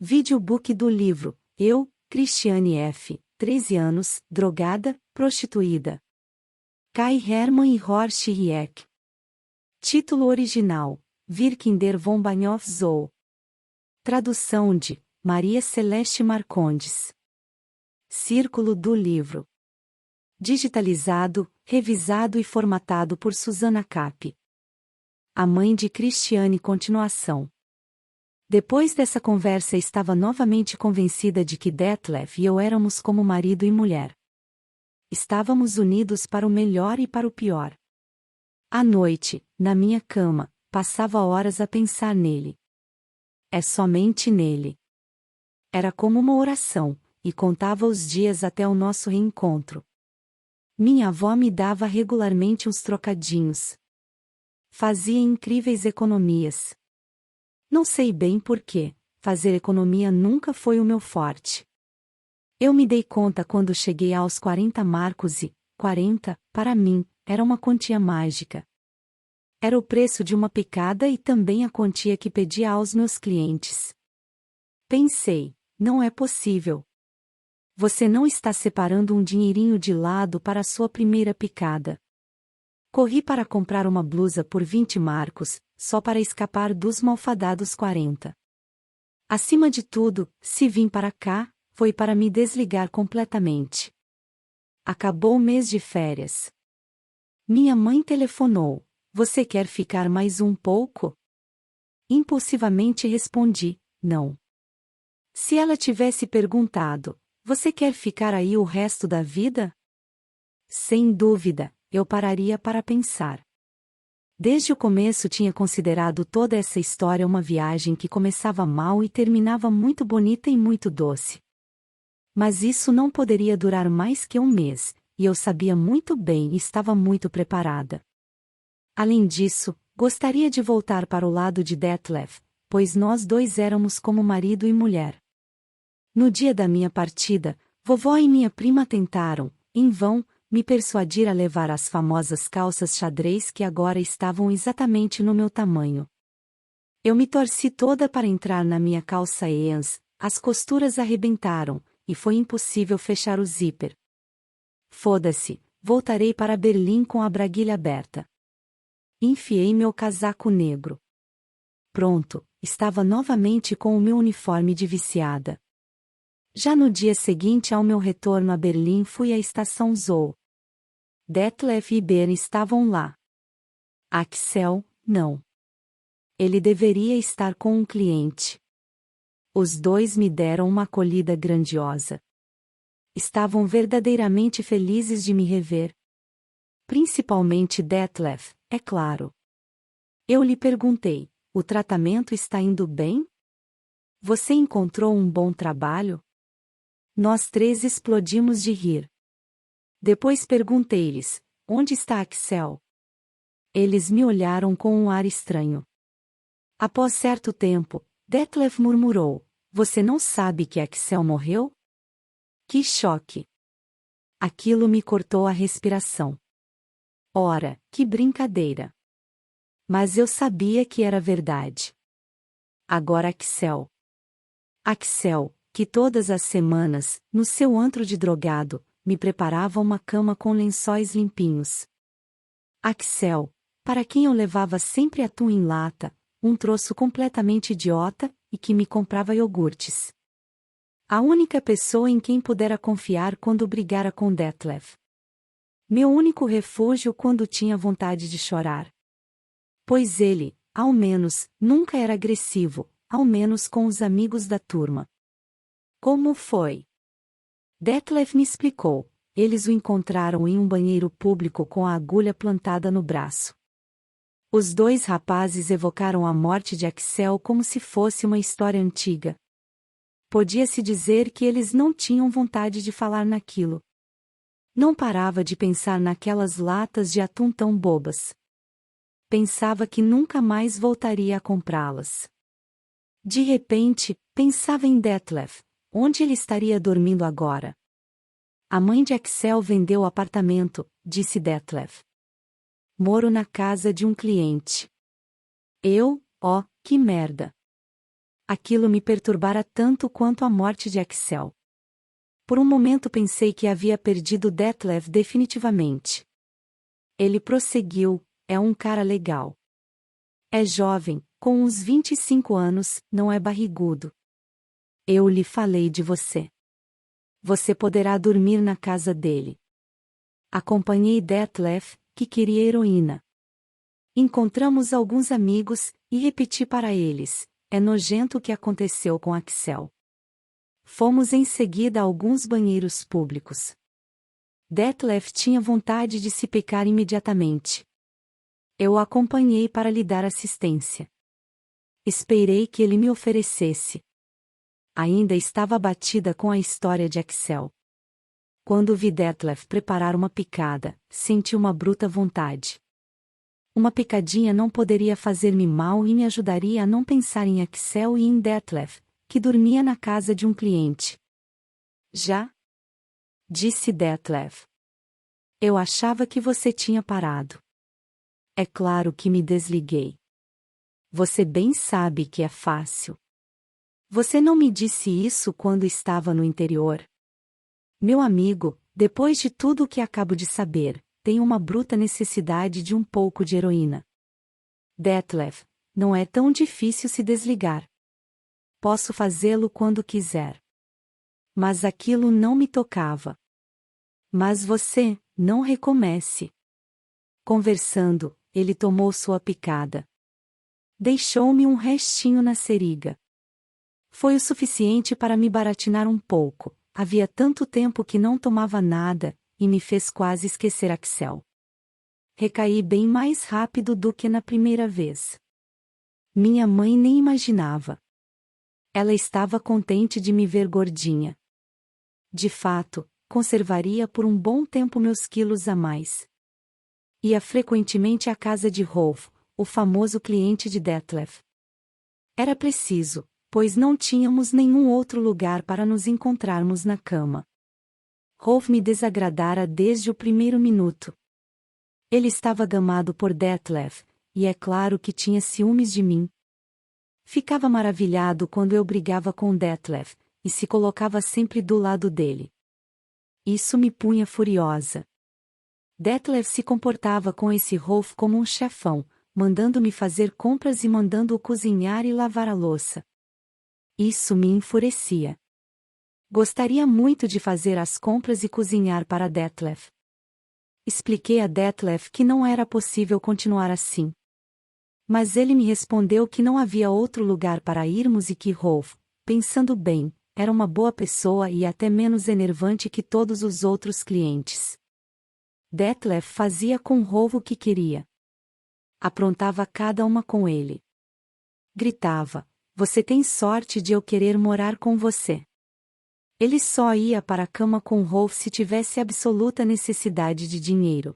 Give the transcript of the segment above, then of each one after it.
Videobook do livro, Eu, Cristiane F., 13 anos, drogada, prostituída. Kai Hermann e Horst Rieck. Título original, Wir Kinder von Bahnhof Zoo. Tradução de Maria Celeste Marcondes. Círculo do livro. Digitalizado, revisado e formatado por Susana Cap. A mãe de Cristiane. Continuação. Depois dessa conversa estava novamente convencida de que Detlef e eu éramos como marido e mulher. Estávamos unidos para o melhor e para o pior. À noite, na minha cama, passava horas a pensar nele. É somente nele. Era como uma oração, e contava os dias até o nosso reencontro. Minha avó me dava regularmente uns trocadinhos. Fazia incríveis economias. Não sei bem porquê, fazer economia nunca foi o meu forte. Eu me dei conta quando cheguei aos 40 marcos e, 40, para mim, era uma quantia mágica. Era o preço de uma picada e também a quantia que pedia aos meus clientes. Pensei, não é possível. Você não está separando um dinheirinho de lado para a sua primeira picada. Corri para comprar uma blusa por 20 marcos, só para escapar dos malfadados 40. Acima de tudo, se vim para cá, foi para me desligar completamente. Acabou o mês de férias. Minha mãe telefonou. Você quer ficar mais um pouco? Impulsivamente respondi, não. Se ela tivesse perguntado, você quer ficar aí o resto da vida? Sem dúvida, eu pararia para pensar. Desde o começo tinha considerado toda essa história uma viagem que começava mal e terminava muito bonita e muito doce. Mas isso não poderia durar mais que um mês, e eu sabia muito bem e estava muito preparada. Além disso, gostaria de voltar para o lado de Detlef, pois nós dois éramos como marido e mulher. No dia da minha partida, vovó e minha prima tentaram, em vão, me persuadir a levar as famosas calças xadrez que agora estavam exatamente no meu tamanho. Eu me torci toda para entrar na minha calça Eans, as costuras arrebentaram, e foi impossível fechar o zíper. Foda-se, voltarei para Berlim com a braguilha aberta. Enfiei meu casaco negro. Pronto, estava novamente com o meu uniforme de viciada. Já no dia seguinte ao meu retorno a Berlim fui à estação Zoo. Detlef e Ben estavam lá. Axel, não. Ele deveria estar com um cliente. Os dois me deram uma acolhida grandiosa. Estavam verdadeiramente felizes de me rever. Principalmente Detlef, é claro. Eu lhe perguntei, o tratamento está indo bem? Você encontrou um bom trabalho? Nós três explodimos de rir. Depois perguntei-lhes, onde está Axel? Eles me olharam com um ar estranho. Após certo tempo, Detlef murmurou, você não sabe que Axel morreu? Que choque! Aquilo me cortou a respiração. Ora, que brincadeira! Mas eu sabia que era verdade. Agora Axel. Axel, que todas as semanas, no seu antro de drogado, me preparava uma cama com lençóis limpinhos. Axel, para quem eu levava sempre atum em lata, um troço completamente idiota, e que me comprava iogurtes. A única pessoa em quem pudera confiar quando brigara com Detlef. Meu único refúgio quando tinha vontade de chorar. Pois ele, ao menos, nunca era agressivo, ao menos com os amigos da turma. Como foi? Detlef me explicou. Eles o encontraram em um banheiro público com a agulha plantada no braço. Os dois rapazes evocaram a morte de Axel como se fosse uma história antiga. Podia-se dizer que eles não tinham vontade de falar naquilo. Não parava de pensar naquelas latas de atum tão bobas. Pensava que nunca mais voltaria a comprá-las. De repente, pensava em Detlef. Onde ele estaria dormindo agora? A mãe de Axel vendeu o apartamento, disse Detlef. Moro na casa de um cliente. Eu, que merda. Aquilo me perturbara tanto quanto a morte de Axel. Por um momento pensei que havia perdido Detlef definitivamente. Ele prosseguiu: é um cara legal. É jovem, com uns 25 anos, não é barrigudo. Eu lhe falei de você. Você poderá dormir na casa dele. Acompanhei Detlef, que queria heroína. Encontramos alguns amigos, e repeti para eles: é nojento o que aconteceu com Axel. Fomos em seguida a alguns banheiros públicos. Detlef tinha vontade de se pecar imediatamente. Eu o acompanhei para lhe dar assistência. Esperei que ele me oferecesse. Ainda estava abatida com a história de Axel. Quando vi Detlef preparar uma picada, senti uma bruta vontade. Uma picadinha não poderia fazer-me mal e me ajudaria a não pensar em Axel e em Detlef, que dormia na casa de um cliente. Já? Disse Detlef. Eu achava que você tinha parado. É claro que me desliguei. Você bem sabe que é fácil. Você não me disse isso quando estava no interior. Meu amigo, depois de tudo o que acabo de saber, tenho uma bruta necessidade de um pouco de heroína. Detlef, não é tão difícil se desligar. Posso fazê-lo quando quiser. Mas aquilo não me tocava. Mas você, não recomece. Conversando, ele tomou sua picada. Deixou-me um restinho na seriga. Foi o suficiente para me baratinar um pouco. Havia tanto tempo que não tomava nada, e me fez quase esquecer Axel. Recaí bem mais rápido do que na primeira vez. Minha mãe nem imaginava. Ela estava contente de me ver gordinha. De fato, conservaria por um bom tempo meus quilos a mais. Ia frequentemente à casa de Rolf, o famoso cliente de Detlef. Era preciso, pois não tínhamos nenhum outro lugar para nos encontrarmos na cama. Rolf me desagradara desde o primeiro minuto. Ele estava gamado por Detlef, e é claro que tinha ciúmes de mim. Ficava maravilhado quando eu brigava com Detlef, e se colocava sempre do lado dele. Isso me punha furiosa. Detlef se comportava com esse Rolf como um chefão, mandando-me fazer compras e mandando-o cozinhar e lavar a louça. Isso me enfurecia. Gostaria muito de fazer as compras e cozinhar para Detlef. Expliquei a Detlef que não era possível continuar assim. Mas ele me respondeu que não havia outro lugar para irmos e que Rolf, pensando bem, era uma boa pessoa e até menos enervante que todos os outros clientes. Detlef fazia com Rolf o que queria. Aprontava cada uma com ele. Gritava: você tem sorte de eu querer morar com você. Ele só ia para a cama com Rolf se tivesse absoluta necessidade de dinheiro.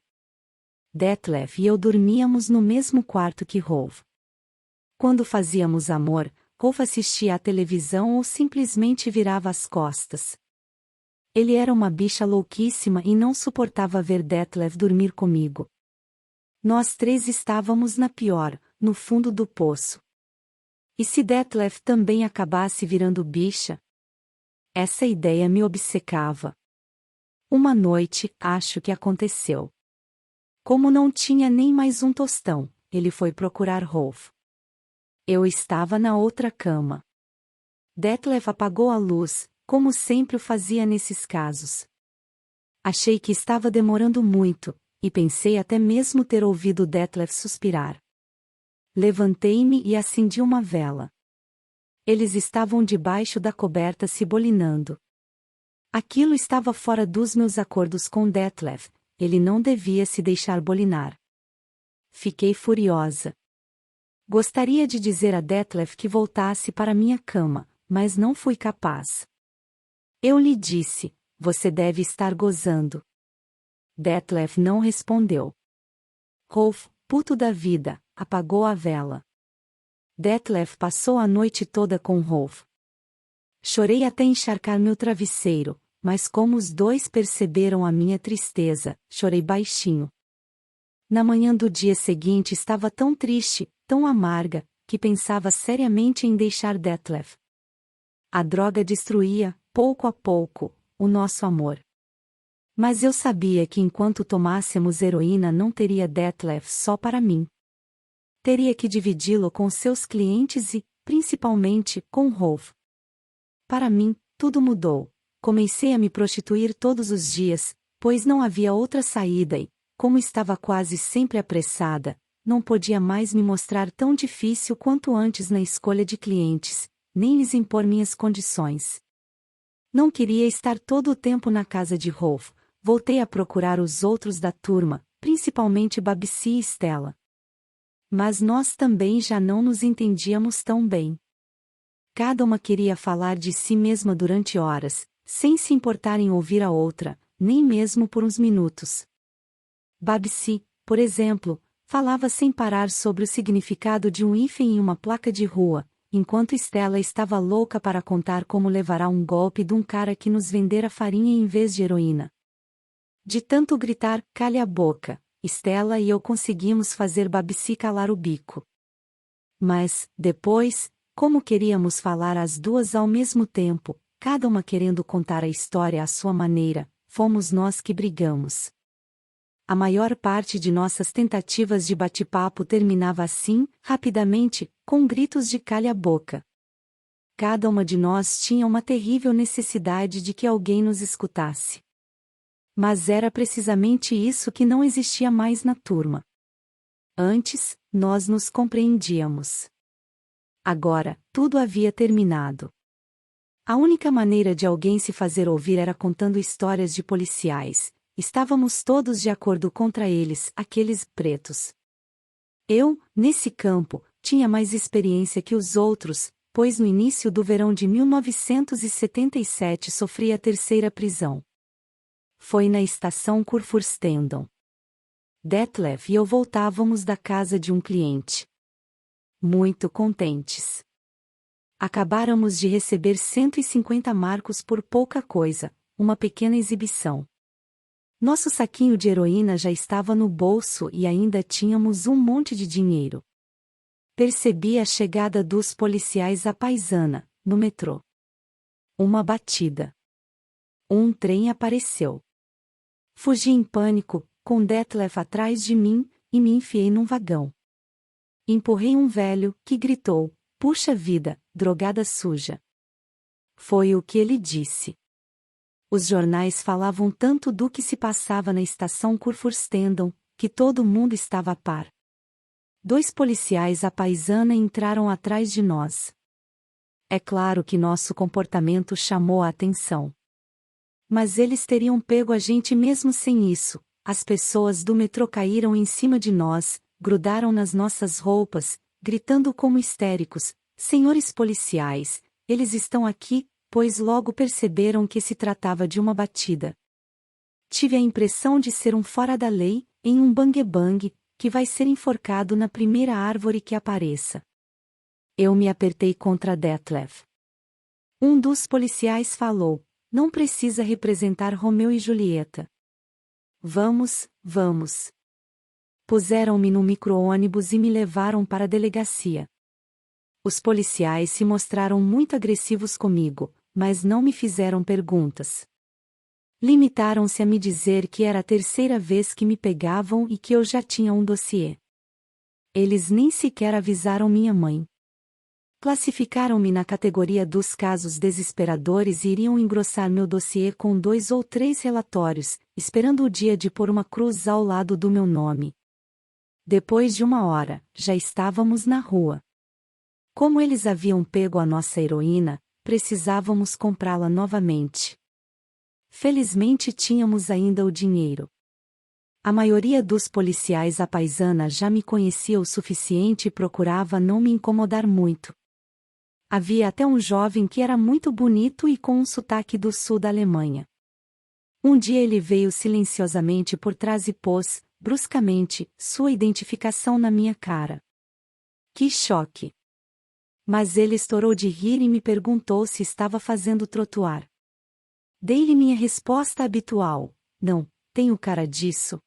Detlef e eu dormíamos no mesmo quarto que Rolf. Quando fazíamos amor, Rolf assistia à televisão ou simplesmente virava as costas. Ele era uma bicha louquíssima e não suportava ver Detlef dormir comigo. Nós três estávamos na pior, no fundo do poço. E se Detlef também acabasse virando bicha? Essa ideia me obcecava. Uma noite, acho que aconteceu. Como não tinha nem mais um tostão, ele foi procurar Rolf. Eu estava na outra cama. Detlef apagou a luz, como sempre o fazia nesses casos. Achei que estava demorando muito, e pensei até mesmo ter ouvido Detlef suspirar. Levantei-me e acendi uma vela. Eles estavam debaixo da coberta se bolinando. Aquilo estava fora dos meus acordos com Detlef, ele não devia se deixar bolinar. Fiquei furiosa. Gostaria de dizer a Detlef que voltasse para minha cama, mas não fui capaz. Eu lhe disse: você deve estar gozando. Detlef não respondeu. Rolf, puto da vida, apagou a vela. Detlef passou a noite toda com Rolf. Chorei até encharcar meu travesseiro, mas como os dois perceberam a minha tristeza, chorei baixinho. Na manhã do dia seguinte estava tão triste, tão amarga, que pensava seriamente em deixar Detlef. A droga destruía, pouco a pouco, o nosso amor. Mas eu sabia que enquanto tomássemos heroína não teria Detlef só para mim. Teria que dividi-lo com seus clientes e, principalmente, com Rolf. Para mim, tudo mudou. Comecei a me prostituir todos os dias, pois não havia outra saída e, como estava quase sempre apressada, não podia mais me mostrar tão difícil quanto antes na escolha de clientes, nem lhes impor minhas condições. Não queria estar todo o tempo na casa de Rolf, voltei a procurar os outros da turma, principalmente Babsi e Stella. Mas nós também já não nos entendíamos tão bem. Cada uma queria falar de si mesma durante horas, sem se importar em ouvir a outra, nem mesmo por uns minutos. Babsi, por exemplo, falava sem parar sobre o significado de um hífen em uma placa de rua, enquanto Stella estava louca para contar como levará um golpe de um cara que nos vendera farinha em vez de heroína. De tanto gritar, "Cale a boca", Stella e eu conseguimos fazer Babsi calar o bico. Mas, depois, como queríamos falar as duas ao mesmo tempo, cada uma querendo contar a história à sua maneira, fomos nós que brigamos. A maior parte de nossas tentativas de bate-papo terminava assim, rapidamente, com gritos de "cale a boca". Cada uma de nós tinha uma terrível necessidade de que alguém nos escutasse. Mas era precisamente isso que não existia mais na turma. Antes, nós nos compreendíamos. Agora, tudo havia terminado. A única maneira de alguém se fazer ouvir era contando histórias de policiais. Estávamos todos de acordo contra eles, aqueles pretos. Eu, nesse campo, tinha mais experiência que os outros, pois no início do verão de 1977 sofri a terceira prisão. Foi na estação Kurfürstendamm. Detlef e eu voltávamos da casa de um cliente. Muito contentes. Acabáramos de receber 150 marcos por pouca coisa, uma pequena exibição. Nosso saquinho de heroína já estava no bolso e ainda tínhamos um monte de dinheiro. Percebi a chegada dos policiais à paisana, no metrô. Uma batida. Um trem apareceu. Fugi em pânico, com Detlef atrás de mim, e me enfiei num vagão. Empurrei um velho, que gritou, "Puxa vida, drogada suja." Foi o que ele disse. Os jornais falavam tanto do que se passava na estação Kurfürstendamm, que todo mundo estava a par. 2 policiais à paisana entraram atrás de nós. É claro que nosso comportamento chamou a atenção. Mas eles teriam pego a gente mesmo sem isso. As pessoas do metrô caíram em cima de nós, grudaram nas nossas roupas, gritando como histéricos, "Senhores policiais, eles estão aqui", pois logo perceberam que se tratava de uma batida. Tive a impressão de ser um fora da lei, em um bang-bang, que vai ser enforcado na primeira árvore que apareça. Eu me apertei contra Detlef. Um dos policiais falou, "Não precisa representar Romeu e Julieta. Vamos, vamos." Puseram-me no micro-ônibus e me levaram para a delegacia. Os policiais se mostraram muito agressivos comigo, mas não me fizeram perguntas. Limitaram-se a me dizer que era a terceira vez que me pegavam e que eu já tinha um dossiê. Eles nem sequer avisaram minha mãe. Classificaram-me na categoria dos casos desesperadores e iriam engrossar meu dossiê com 2 ou 3 relatórios, esperando o dia de pôr uma cruz ao lado do meu nome. Depois de 1 hora, já estávamos na rua. Como eles haviam pego a nossa heroína, precisávamos comprá-la novamente. Felizmente tínhamos ainda o dinheiro. A maioria dos policiais à paisana já me conhecia o suficiente e procurava não me incomodar muito. Havia até um jovem que era muito bonito e com um sotaque do sul da Alemanha. Um dia ele veio silenciosamente por trás e pôs, bruscamente, sua identificação na minha cara. Que choque! Mas ele estourou de rir e me perguntou se estava fazendo trotuar. Dei-lhe minha resposta habitual, "Não, tenho cara disso."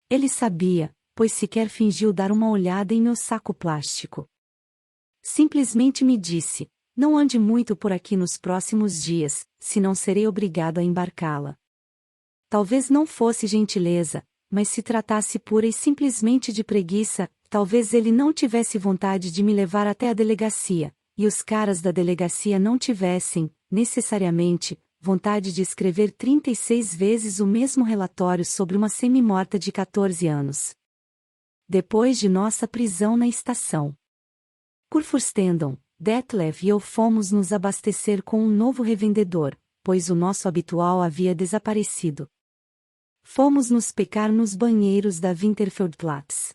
Ele sabia, pois sequer fingiu dar uma olhada em meu saco plástico. Simplesmente me disse: não ande muito por aqui nos próximos dias, senão serei obrigado a embarcá-la. Talvez não fosse gentileza, mas se tratasse pura e simplesmente de preguiça. Talvez ele não tivesse vontade de me levar até a delegacia, e os caras da delegacia não tivessem, necessariamente, vontade de escrever 36 vezes o mesmo relatório sobre uma semi-morta de 14 anos. Depois de nossa prisão na estação Kurfürstendamm, Detlef e eu fomos nos abastecer com um novo revendedor, pois o nosso habitual havia desaparecido. Fomos nos pecar nos banheiros da Winterfeldplatz.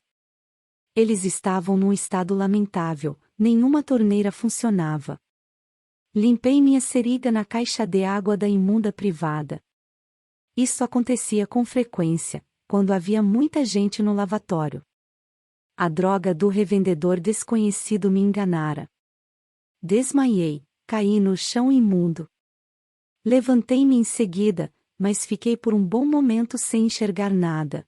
Eles estavam num estado lamentável, nenhuma torneira funcionava. Limpei minha seriga na caixa de água da imunda privada. Isso acontecia com frequência, quando havia muita gente no lavatório. A droga do revendedor desconhecido me enganara. Desmaiei, caí no chão imundo. Levantei-me em seguida, mas fiquei por um bom momento sem enxergar nada.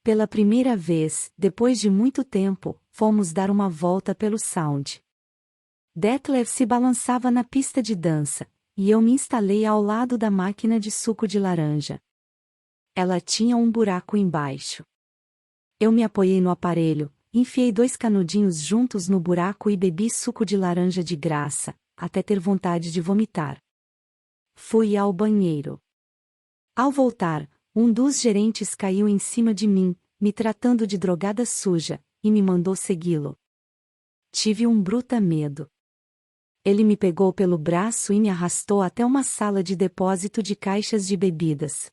Pela primeira vez, depois de muito tempo, fomos dar uma volta pelo Sound. Detlef se balançava na pista de dança, e eu me instalei ao lado da máquina de suco de laranja. Ela tinha um buraco embaixo. Eu me apoiei no aparelho, enfiei 2 canudinhos juntos no buraco e bebi suco de laranja de graça, até ter vontade de vomitar. Fui ao banheiro. Ao voltar, um dos gerentes caiu em cima de mim, me tratando de drogada suja, e me mandou segui-lo. Tive um bruta medo. Ele me pegou pelo braço e me arrastou até uma sala de depósito de caixas de bebidas.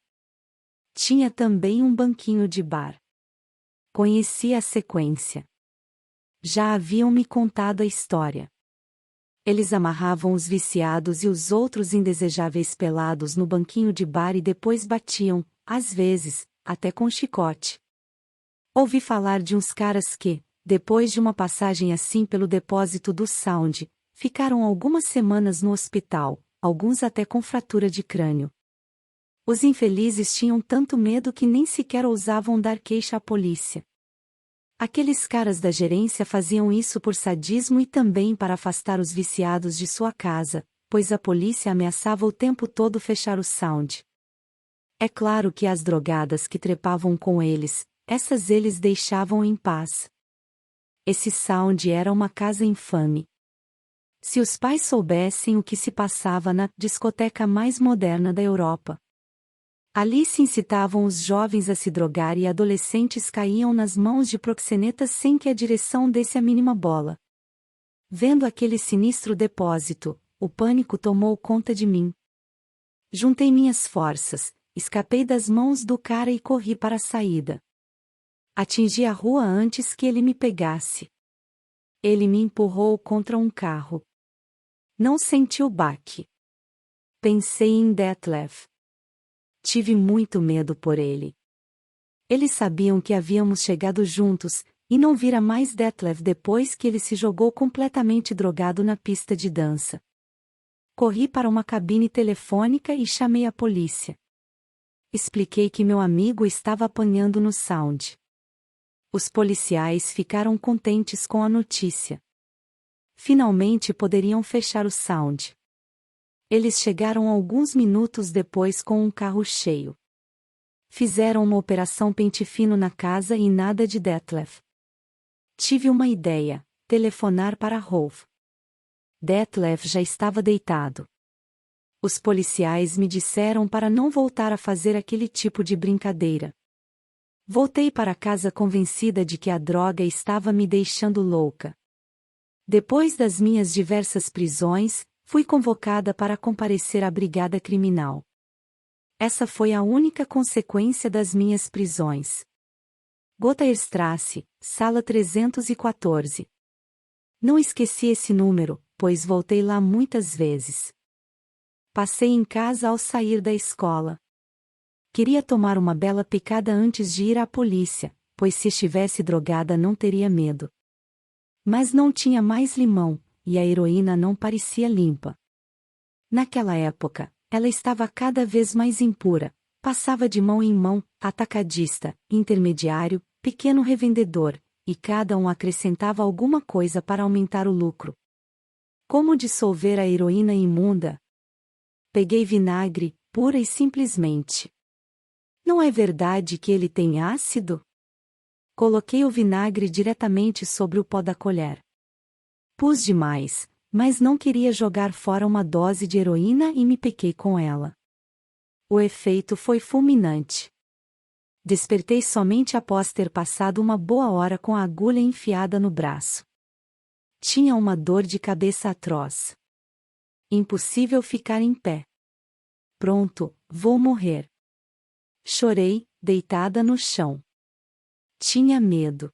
Tinha também um banquinho de bar. Conheci a sequência. Já haviam me contado a história. Eles amarravam os viciados e os outros indesejáveis pelados no banquinho de bar e depois batiam, às vezes, até com chicote. Ouvi falar de uns caras que, depois de uma passagem assim pelo depósito do Sound, ficaram algumas semanas no hospital, alguns até com fratura de crânio. Os infelizes tinham tanto medo que nem sequer ousavam dar queixa à polícia. Aqueles caras da gerência faziam isso por sadismo e também para afastar os viciados de sua casa, pois a polícia ameaçava o tempo todo fechar o Sound. É claro que as drogadas que trepavam com eles, essas eles deixavam em paz. Esse Sound era uma casa infame. Se os pais soubessem o que se passava na discoteca mais moderna da Europa. Ali se incitavam os jovens a se drogar e adolescentes caíam nas mãos de proxenetas sem que a direção desse a mínima bola. Vendo aquele sinistro depósito, o pânico tomou conta de mim. Juntei minhas forças, escapei das mãos do cara e corri para a saída. Atingi a rua antes que ele me pegasse. Ele me empurrou contra um carro. Não senti o baque. Pensei em Detlef. Tive muito medo por ele. Eles sabiam que havíamos chegado juntos, e não vira mais Detlef depois que ele se jogou completamente drogado na pista de dança. Corri para uma cabine telefônica e chamei a polícia. Expliquei que meu amigo estava apanhando no Sound. Os policiais ficaram contentes com a notícia. Finalmente poderiam fechar o Sound. Eles chegaram alguns minutos depois com um carro cheio. Fizeram uma operação pente fino na casa e nada de Detlef. Tive uma ideia: telefonar para Rolf. Detlef já estava deitado. Os policiais me disseram para não voltar a fazer aquele tipo de brincadeira. Voltei para casa convencida de que a droga estava me deixando louca. Depois das minhas diversas prisões, fui convocada para comparecer à brigada criminal. Essa foi a única consequência das minhas prisões. Gothaerstrasse, sala 314. Não esqueci esse número, pois voltei lá muitas vezes. Passei em casa ao sair da escola. Queria tomar uma bela picada antes de ir à polícia, pois se estivesse drogada não teria medo. Mas não tinha mais limão, e a heroína não parecia limpa. Naquela época, ela estava cada vez mais impura, passava de mão em mão, atacadista, intermediário, pequeno revendedor, e cada um acrescentava alguma coisa para aumentar o lucro. Como dissolver a heroína imunda? Peguei vinagre, pura e simplesmente. Não é verdade que ele tem ácido? Coloquei o vinagre diretamente sobre o pó da colher. Pus demais, mas não queria jogar fora uma dose de heroína e me pequei com ela. O efeito foi fulminante. Despertei somente após ter passado uma boa hora com a agulha enfiada no braço. Tinha uma dor de cabeça atroz. Impossível ficar em pé. Pronto, vou morrer. Chorei, deitada no chão. Tinha medo.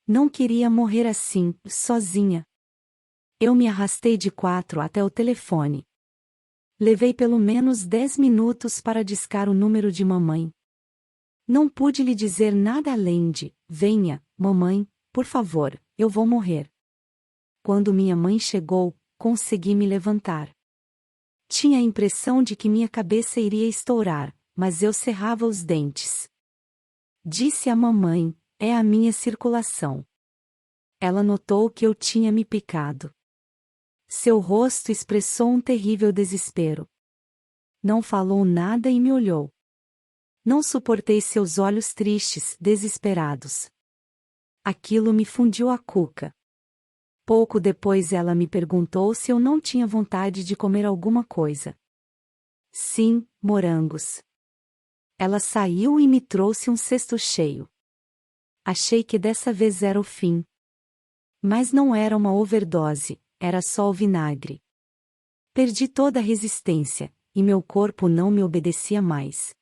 Não queria morrer assim, sozinha. Eu me arrastei de 4 até o telefone. Levei pelo menos 10 minutos para discar o número de mamãe. Não pude lhe dizer nada além de: venha, mamãe, por favor, eu vou morrer. Quando minha mãe chegou, consegui me levantar. Tinha a impressão de que minha cabeça iria estourar, mas eu cerrava os dentes. Disse à mamãe: é a minha circulação. Ela notou que eu tinha me picado. Seu rosto expressou um terrível desespero. Não falou nada e me olhou. Não suportei seus olhos tristes, desesperados. Aquilo me fundiu a cuca. Pouco depois ela me perguntou se eu não tinha vontade de comer alguma coisa. Sim, morangos. Ela saiu e me trouxe um cesto cheio. Achei que dessa vez era o fim. Mas não era uma overdose, era só o vinagre. Perdi toda a resistência, e meu corpo não me obedecia mais.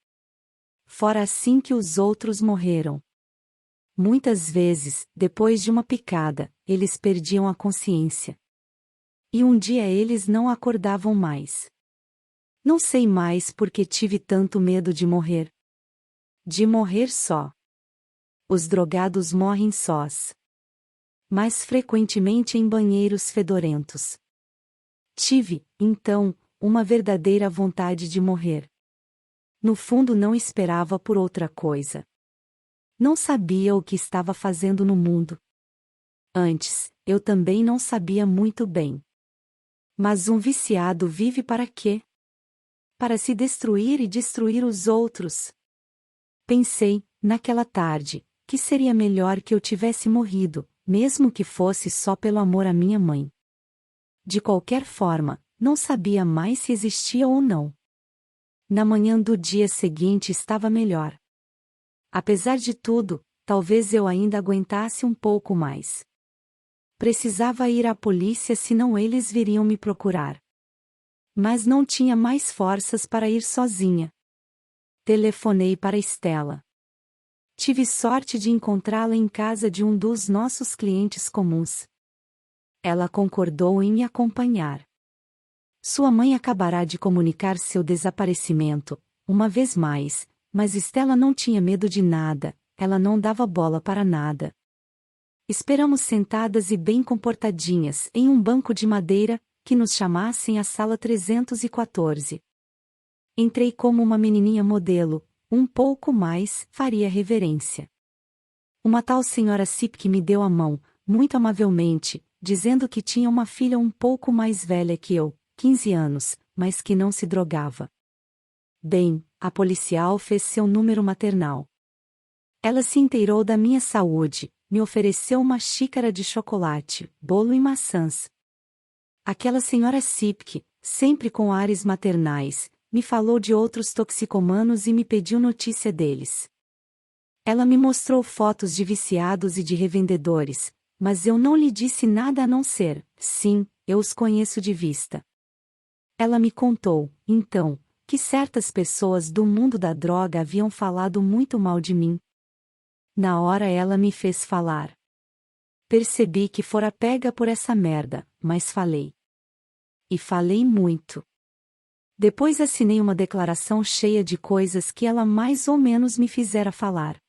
Fora assim que os outros morreram. Muitas vezes, depois de uma picada, eles perdiam a consciência. E um dia eles não acordavam mais. Não sei mais por que tive tanto medo de morrer. De morrer só. Os drogados morrem sós. Mais frequentemente em banheiros fedorentos. Tive, então, uma verdadeira vontade de morrer. No fundo não esperava por outra coisa. Não sabia o que estava fazendo no mundo. Antes, eu também não sabia muito bem. Mas um viciado vive para quê? Para se destruir e destruir os outros. Pensei, naquela tarde, que seria melhor que eu tivesse morrido, mesmo que fosse só pelo amor à minha mãe. De qualquer forma, não sabia mais se existia ou não. Na manhã do dia seguinte estava melhor. Apesar de tudo, talvez eu ainda aguentasse um pouco mais. Precisava ir à polícia, senão eles viriam me procurar. Mas não tinha mais forças para ir sozinha. Telefonei para Estela. Tive sorte de encontrá-la em casa de um dos nossos clientes comuns. Ela concordou em me acompanhar. Sua mãe acabará de comunicar seu desaparecimento, uma vez mais, mas Estela não tinha medo de nada, ela não dava bola para nada. Esperamos sentadas e bem comportadinhas em um banco de madeira, que nos chamassem à sala 314. Entrei como uma menininha modelo, um pouco mais, faria reverência. Uma tal senhora Sipke me deu a mão, muito amavelmente, dizendo que tinha uma filha um pouco mais velha que eu, 15 anos, mas que não se drogava. Bem, a policial fez seu número maternal. Ela se inteirou da minha saúde, me ofereceu uma xícara de chocolate, bolo e maçãs. Aquela senhora Sipke, sempre com ares maternais, me falou de outros toxicomanos e me pediu notícia deles. Ela me mostrou fotos de viciados e de revendedores, mas eu não lhe disse nada a não ser: sim, eu os conheço de vista. Ela me contou, então, que certas pessoas do mundo da droga haviam falado muito mal de mim. Na hora ela me fez falar. Percebi que fora pega por essa merda, mas falei. E falei muito. Depois assinei uma declaração cheia de coisas que ela mais ou menos me fizera falar.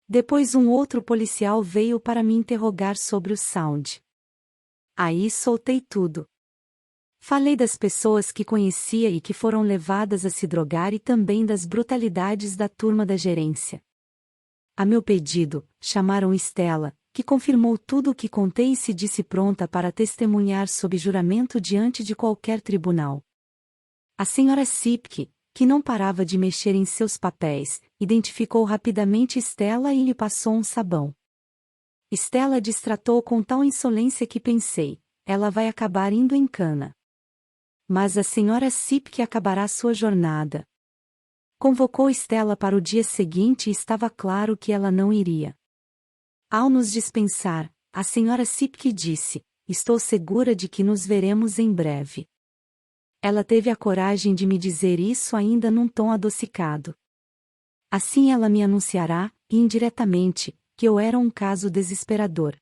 Depois um outro policial veio para me interrogar sobre o sound. Aí soltei tudo. Falei das pessoas que conhecia e que foram levadas a se drogar e também das brutalidades da turma da gerência. A meu pedido, chamaram Stella, que confirmou tudo o que contei e se disse pronta para testemunhar sob juramento diante de qualquer tribunal. A senhora Sipke, que não parava de mexer em seus papéis, identificou rapidamente Stella e lhe passou um sabão. Stella destratou com tal insolência que pensei, ela vai acabar indo em cana. Mas a senhora Sipke acabará sua jornada. Convocou Stella para o dia seguinte e estava claro que ela não iria. Ao nos dispensar, a senhora Sipke disse, estou segura de que nos veremos em breve. Ela teve a coragem de me dizer isso ainda num tom adocicado. Assim ela me anunciará, indiretamente, que eu era um caso desesperador.